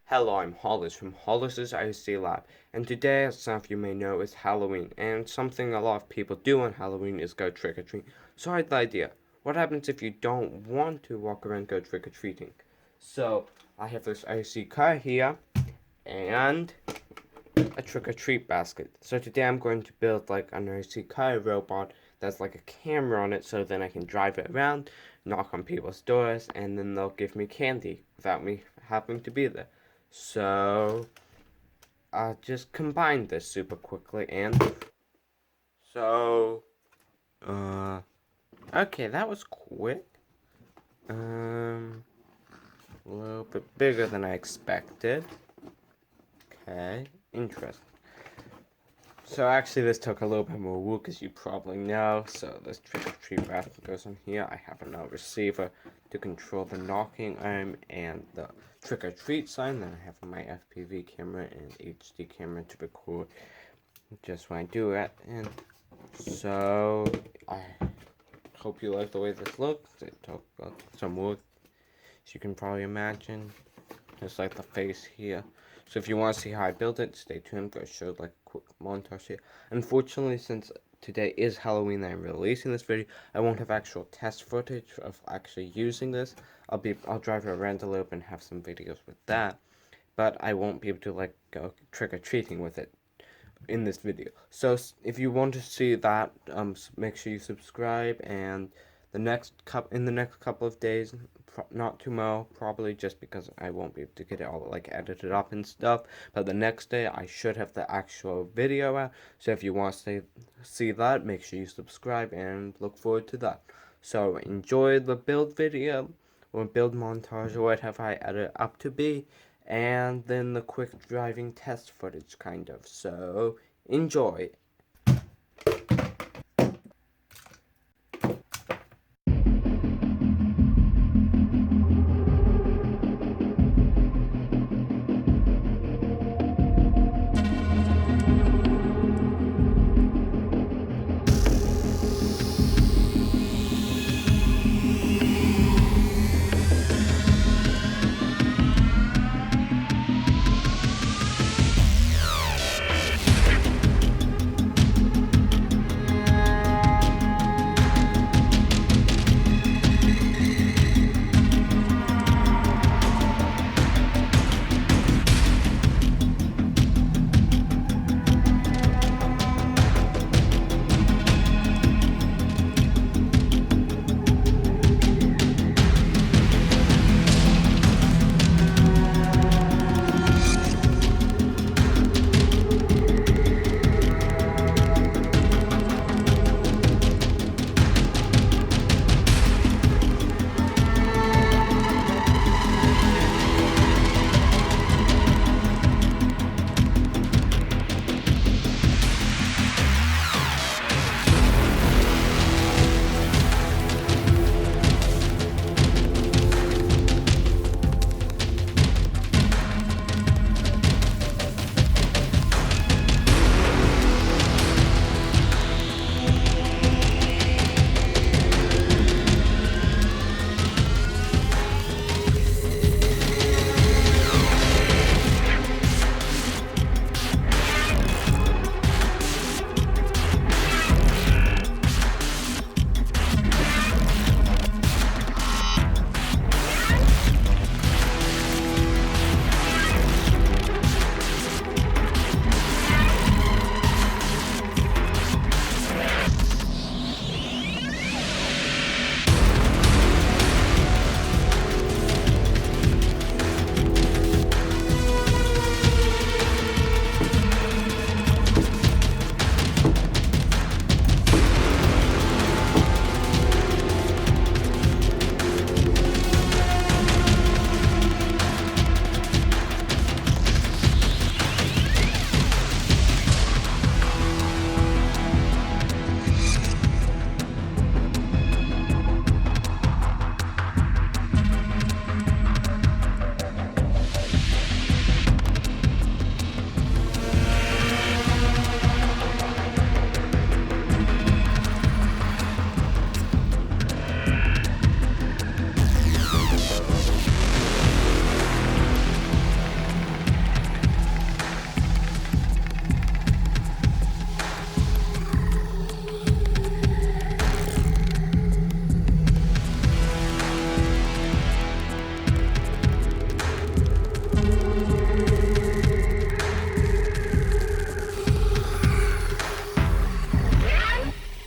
Hello, I'm Hollis from Hollis's IC Lab, and today, as some of you may know, is Halloween, and something a lot of people do on Halloween is go trick-or-treat. So I had the idea, what happens if you don't want to walk around and go trick-or-treating? So, I have this IC car here, and a trick-or-treat basket. So today I'm going to build like an IC car robot that's like a camera on it, so then I can drive it around, knock on people's doors, and then they'll give me candy without me having to be there. So I'll just combine this super quickly and so okay, that was quick. A little bit bigger than I expected. Okay, interesting. So actually this took a little bit more work, as you probably know. So this trick-or-treat basket goes on here. I have a receiver to control the knocking arm and the trick-or-treat sign. Then I have my FPV camera and HD camera to record just when I do it. And so I hope you like the way this looks. It took some work, as you can probably imagine. Just like the face here. So if you want to see how I built it, stay tuned, but I showed like a quick montage here. Unfortunately, since today is Halloween and I'm releasing this video, I won't have actual test footage of actually using this. I'll drive around a little bit and have some videos with that, but I won't be able to like go trick-or-treating with it in this video. So if you want to see that, make sure you subscribe, and in the next couple of days, not tomorrow probably, just because I won't be able to get it all like edited up and stuff, but the next day I should have the actual video out. So if you want to see that, make sure you subscribe and look forward to that. So enjoy the build video or build montage or whatever I edit up to be, and then the quick driving test footage kind of. So enjoy.